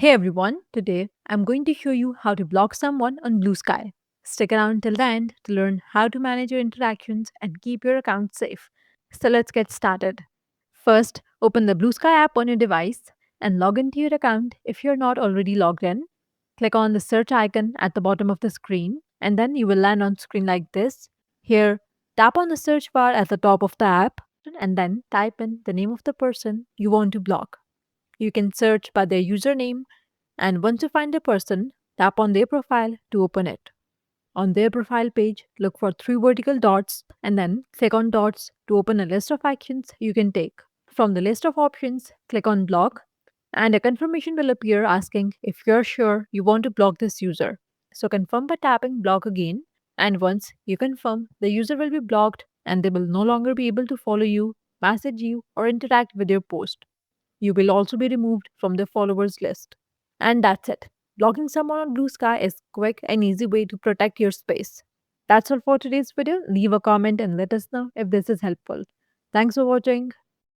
Hey everyone, today I'm going to show you how to block someone on Bluesky. Stick around till the end to learn how to manage your interactions and keep your account safe. So let's get started. First, open the Bluesky app on your device and log into your account if you're not already logged in. Click on the search icon at the bottom of the screen and then you will land on screen like this. Here, tap on the search bar at the top of the app and then type in the name of the person you want to block. You can search by their username, and once you find the person, tap on their profile to open it. On their profile page, look for three vertical dots and then click on dots to open a list of actions you can take. From the list of options, click on block, and a confirmation will appear asking if you're sure you want to block this user. So confirm by tapping block again, and once you confirm, the user will be blocked and they will no longer be able to follow you, message you, or interact with your post. You will also be removed from the followers list. And that's it. Blocking someone on Blue Sky is quick and easy way to protect your space. That's all for today's video. Leave a comment and let us know if this is helpful. Thanks for watching.